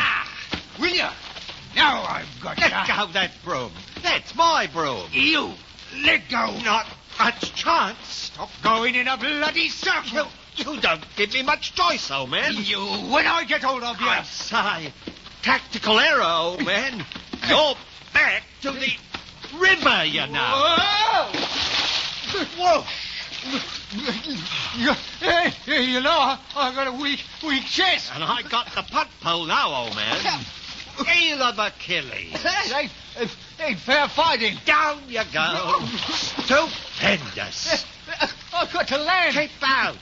Will you? Now I've got you. Let go that broom. That's my broom. You let go. Not much chance. Stop going in a bloody circle. You don't give me much choice, old man. You, when I get hold of you. I say, tactical error, old man. You're back to the river, you know. Whoa! You know, I've got a weak chest. And I got the putt pole now, old man. Heel of Achilles. Ain't fair fighting. Down you go. Stupendous. I've got to land. Keep out.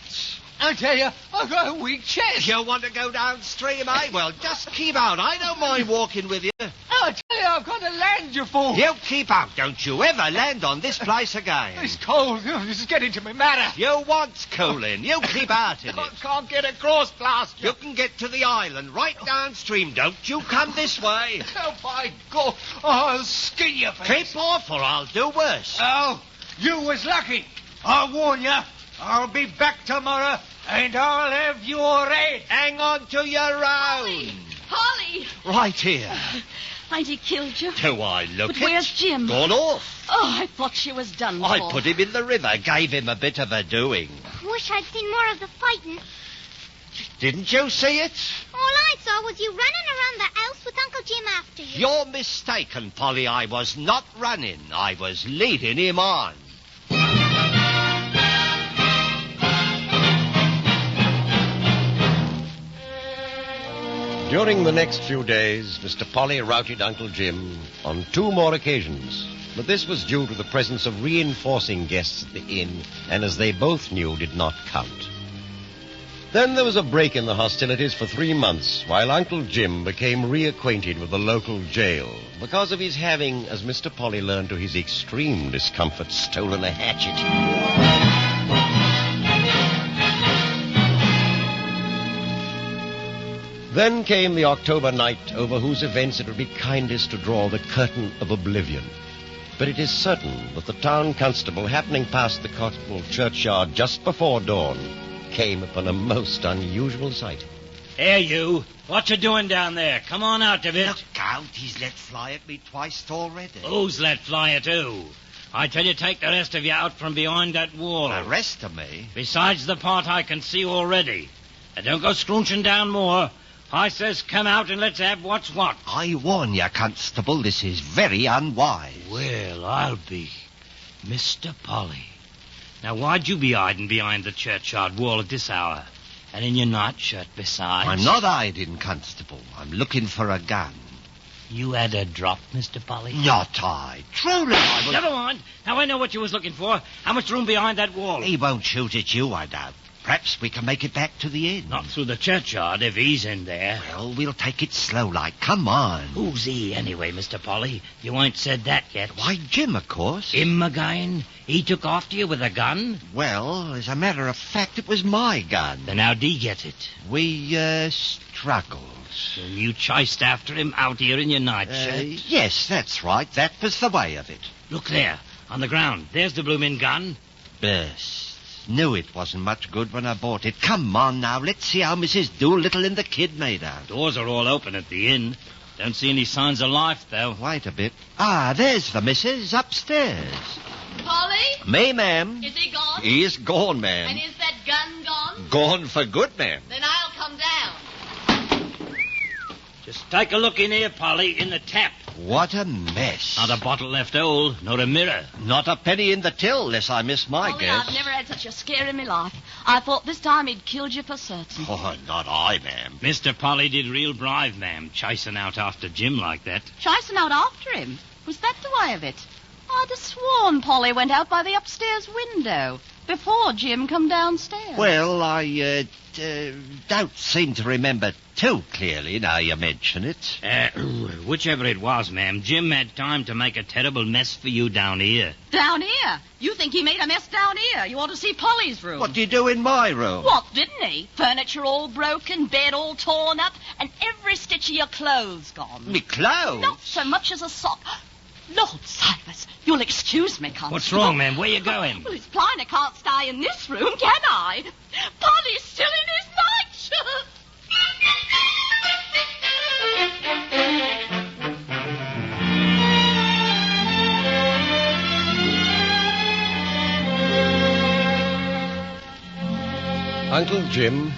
I tell you, I've got a weak chest. You want to go downstream, eh? Well, just keep out. I don't mind walking with you. I tell you, I've got to land, you fool. You keep out. Don't you ever land on this place again. It's cold. This is getting to me matter. You want cooling. You keep out in I it. can't get across, Blaster. You can get to the island right downstream. Don't you come this way. Oh, by God. I'll skin your face. Keep off or I'll do worse. Oh, you was lucky. I warn you. I'll be back tomorrow, and I'll have your head. Hang on to your own. Polly! Right here. Ain't he killed you? Do I look But it? where's Jim? Gone off. Oh, I thought she was done for. I put him in the river, gave him a bit of a doing. Wish I'd seen more of the fighting. Didn't you see it? All I saw was you running around the house with Uncle Jim after you. You're mistaken, Polly. I was not running. I was leading him on. During the next few days, Mr. Polly routed Uncle Jim on 2 more occasions. But this was due to the presence of reinforcing guests at the inn, and as they both knew, did not count. Then there was a break in the hostilities for 3 months, while Uncle Jim became reacquainted with the local jail because of his having, as Mr. Polly learned to his extreme discomfort, stolen a hatchet. Then came the October night over whose events it would be kindest to draw the curtain of oblivion. But it is certain that the town constable, happening past the Cotswold churchyard just before dawn, came upon a most unusual sight. Hey, you. What you doing down there? Come on out of it. Look out. He's let fly at me twice already. Who's let fly at who? I tell you, take the rest of you out from behind that wall. The rest of me? Besides the part I can see already. And don't go scrounching down more. I says come out and let's have what's what. I warn you, Constable, this is very unwise. Well, I'll be Mr. Polly. Now, why'd you be hiding behind the churchyard wall at this hour? And in your nightshirt besides? I'm not hiding, Constable. I'm looking for a gun. You had a drop, Mr. Polly? Not I. Truly, I was... Never mind. Now I know what you was looking for. How much room behind that wall? He won't shoot at you, I doubt. Perhaps we can make it back to the inn. Not through the churchyard if he's in there. Well, we'll take it slow like. Come on. Who's he anyway, Mr. Polly? You ain't said that yet. Why, Jim, of course. Him again? He took after you with a gun? Well, as a matter of fact, it was my gun. Then how'd he get it? We, struggled. And you chased after him out here in your nightshirt? Yes, that's right. That was the way of it. Look there, on the ground. There's the bloomin' gun. Burst. Knew it wasn't much good when I bought it. Come on now, let's see how Mrs. Doolittle and the kid made out. Doors are all open at the inn. Don't see any signs of life, though. Wait a bit. Ah, there's the missus upstairs. Polly? Me, ma'am. Is he gone? He's gone, ma'am. And is that gun gone? Gone for good, ma'am. Then I'll come down. Just take a look in here, Polly, in the tap. What a mess. Not a bottle left old, nor a mirror. Not a penny in the till, unless I miss my Polly, guess. I've never had such a scare in my life. I thought this time he'd killed you for certain. Oh, not I, ma'am. Mr. Polly did real brave, ma'am, chasing out after Jim like that. Chasing out after him? Was that the way of it? I'd have sworn Polly went out by the upstairs window before Jim come downstairs. Well, I don't seem to remember too clearly now you mention it. Whichever it was, ma'am, Jim had time to make a terrible mess for you down here. Down here? You think he made a mess down here? You ought to see Polly's room. What do you do in my room? What, didn't he? Furniture all broken, bed all torn up, and every stitch of your clothes gone. Me clothes? Not so much as a sock. Lord Silas, you'll excuse me, Constable. What's wrong, ma'am? Where you going? Well, it's plain I can't stay in this room, can I? Polly's still in his nightshirt. Uncle Jim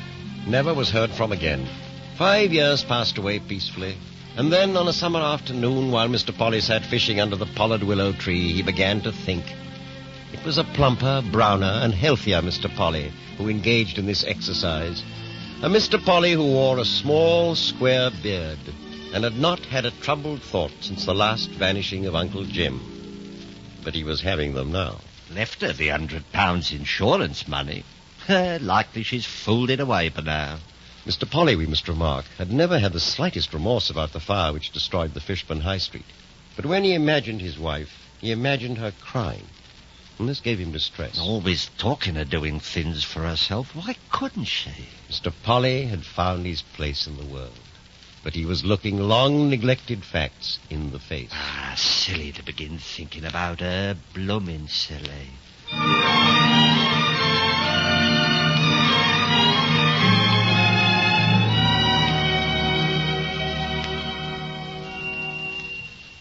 never was heard from again. 5 years passed away peacefully, and then on a summer afternoon, while Mr. Polly sat fishing under the pollard willow tree, he began to think. It was a plumper, browner, and healthier Mr. Polly who engaged in this exercise. A Mr. Polly who wore a small, square beard, and had not had a troubled thought since the last vanishing of Uncle Jim. But he was having them now. Left her the £100 insurance money. Likely she's fooled it away by now. Mr. Polly, we must remark, had never had the slightest remorse about the fire which destroyed the Fishburne High Street. But when he imagined his wife, he imagined her crying. And this gave him distress. Always talking of doing things for herself. Why couldn't she? Mr. Polly had found his place in the world. But he was looking long-neglected facts in the face. Ah, silly to begin thinking about her. Bloomin' silly.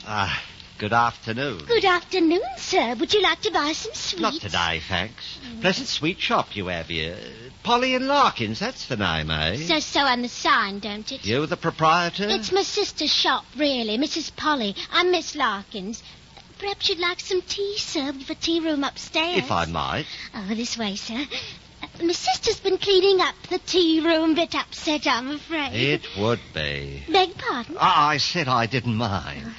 Ah, good afternoon. Good afternoon, sir. Would you like to buy some sweets? Not today, thanks. Pleasant sweet shop you have here. Polly and Larkins, that's the name, eh? Says so on the sign, don't it? You the proprietor? It's my sister's shop, really. Mrs. Polly. I'm Miss Larkins. Perhaps you'd like some tea, sir. We've a tea room upstairs. If I might. Oh, this way, sir. My sister's been cleaning up the tea room, bit upset, I'm afraid. It would be. Beg pardon? I said I didn't mind.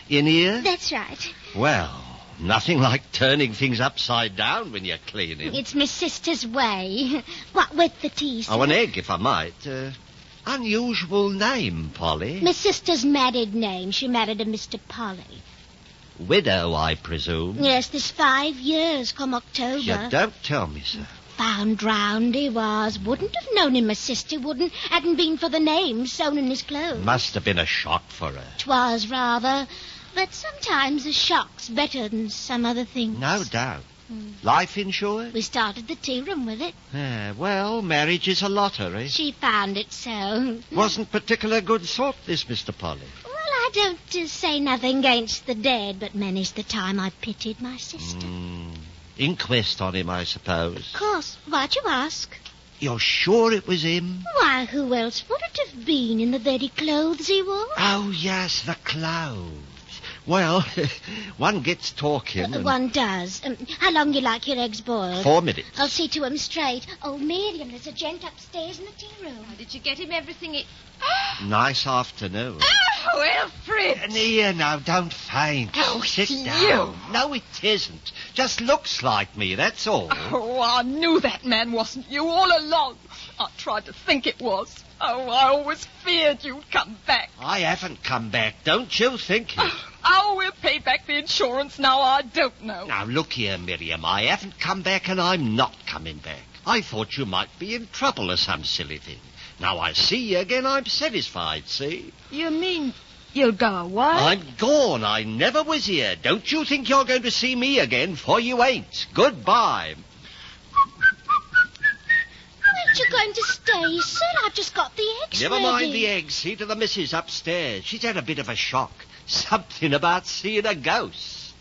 In here? That's right. Well, nothing like turning things upside down when you're cleaning. It's my sister's way. What with the tea, sir? Oh, an egg, if I might. Unusual name, Polly. My sister's married name. She married a Mr. Polly. Widow, I presume. Yes, this 5 years come October. You don't tell me, sir. Found drowned he was. Wouldn't have known him, my sister wouldn't. Hadn't been for the name sewn in his clothes. Must have been a shock for her. 'Twas rather. But sometimes a shock's better than some other things. No doubt. Life insured? We started the tea room with it. Well, marriage is a lottery. She found it so. Wasn't particular good sort, this Mr. Polly. Well, I don't say nothing against the dead, but many's the time I pitied my sister. Inquest on him, I suppose. Of course. Why'd you ask? You're sure it was him? Why, who else would it have been in the very clothes he wore? Oh, yes, the clothes. Well, one gets talking. One does. How long you like your eggs boiled? 4 minutes. I'll see to 'em straight. Oh, Miriam, there's a gent upstairs in the tea room. Did you get him everything Nice afternoon. Oh, Alfred! Here, now, don't faint. Oh, sit it's down. you. No, it isn't. Just looks like me, that's all. Oh, I knew that man wasn't you all along. I tried to think it was. Oh, I always feared you'd come back. I haven't come back. Don't you think it? How we'll pay back the insurance now, I don't know. Now, look here, Miriam. I haven't come back and I'm not coming back. I thought you might be in trouble or some silly thing. Now I see you again, I'm satisfied, see? You mean you'll go away? I'm gone. I never was here. Don't you think you're going to see me again, for you ain't. Goodbye. Aren't you going to stay, sir? I've just got the eggs Never ready. mind the eggs. See to the missus upstairs. She's had a bit of a shock. Something about seeing a ghost.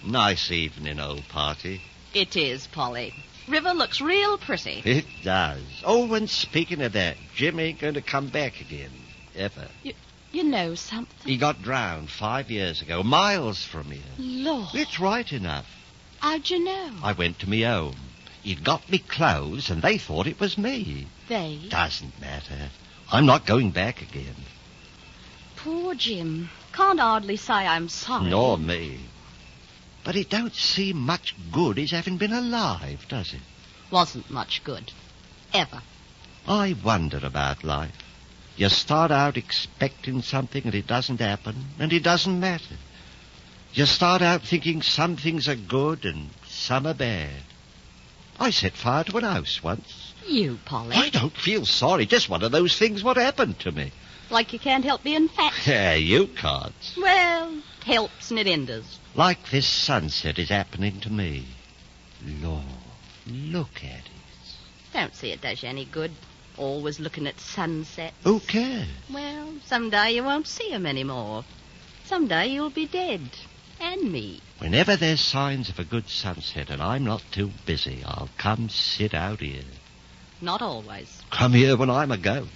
Nice evening, old party. It is, Polly. River looks real pretty. It does. Oh, and speaking of that, Jim ain't going to come back again. Ever. You know something? He got drowned 5 years ago, miles from here. Lord. It's right enough. How'd you know? I went to me home. He'd got me clothes, and they thought it was me. They? Doesn't matter. I'm not going back again. Poor Jim. Can't hardly say I'm sorry. Nor me. But it don't seem much good his having been alive, does it? Wasn't much good. Ever. I wonder about life. You start out expecting something and it doesn't happen, and it doesn't matter. You start out thinking some things are good and some are bad. I set fire to an house once. You, Polly? I don't feel sorry. Just one of those things what happened to me. Like you can't help being fat. Yeah, you can't. Well, helps and it hinders. Like this sunset is happening to me. Lord, look at it. Don't see it does you any good. Always looking at sunsets. Who cares? Well, someday you won't see 'em anymore. Someday you'll be dead. And me. Whenever there's signs of a good sunset and I'm not too busy, I'll come sit out here. Not always. Come here when I'm a ghost.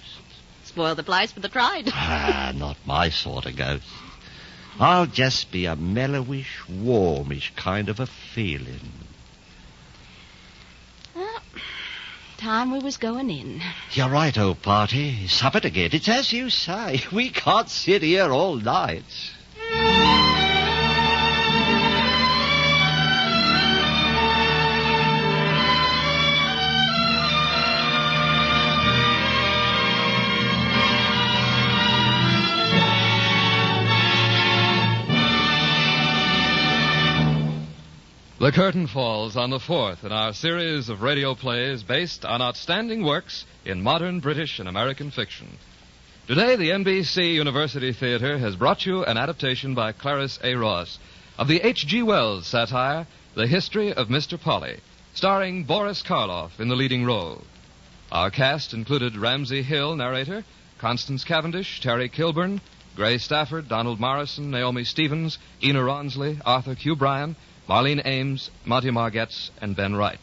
Spoil the place with the pride. Not my sort of ghost. I'll just be a mellowish, warmish kind of a feeling. Well, time we was going in. You're right, old party. Supper to get. It's as you say. We can't sit here all night. The curtain falls on the fourth in our series of radio plays based on outstanding works in modern British and American fiction. Today, the NBC University Theater has brought you an adaptation by Clarice A. Ross of the H.G. Wells satire, The History of Mr. Polly, starring Boris Karloff in the leading role. Our cast included Ramsey Hill, narrator, Constance Cavendish, Terry Kilburn, Gray Stafford, Donald Morrison, Naomi Stevens, Ena Ronsley, Arthur Q. Bryan, Marlene Ames, Monty Margetts, and Ben Wright.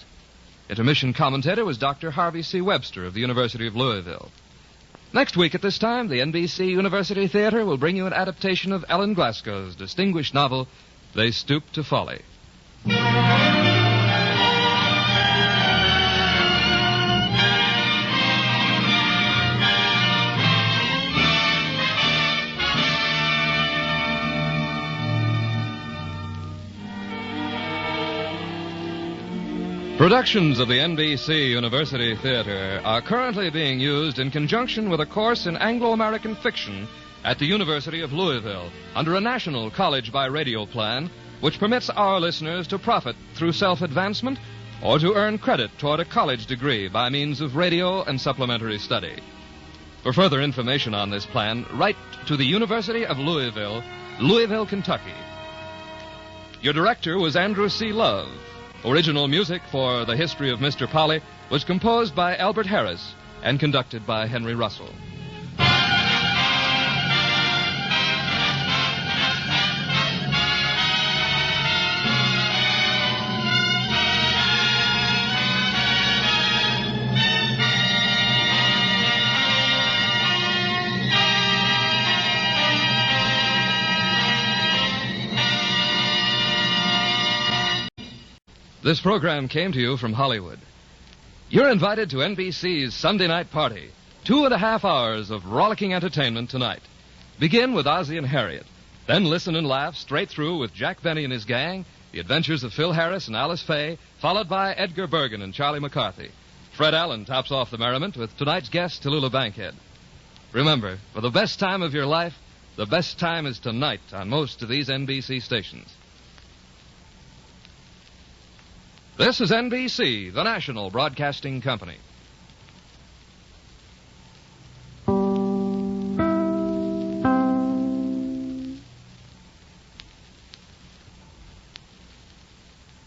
Intermission commentator was Dr. Harvey C. Webster of the University of Louisville. Next week at this time, the NBC University Theater will bring you an adaptation of Ellen Glasgow's distinguished novel, They Stoop to Folly. Productions of the NBC University Theater are currently being used in conjunction with a course in Anglo-American fiction at the University of Louisville under a national college by radio plan which permits our listeners to profit through self-advancement or to earn credit toward a college degree by means of radio and supplementary study. For further information on this plan, write to the University of Louisville, Louisville, Kentucky. Your director was Andrew C. Love. Original music for The History of Mr. Polly was composed by Albert Harris and conducted by Henry Russell. This program came to you from Hollywood. You're invited to NBC's Sunday night party. 2.5 hours of rollicking entertainment tonight. Begin with Ozzie and Harriet. Then listen and laugh straight through with Jack Benny and his gang, the adventures of Phil Harris and Alice Faye, followed by Edgar Bergen and Charlie McCarthy. Fred Allen tops off the merriment with tonight's guest, Tallulah Bankhead. Remember, for the best time of your life, the best time is tonight on most of these NBC stations. This is NBC, the national broadcasting company.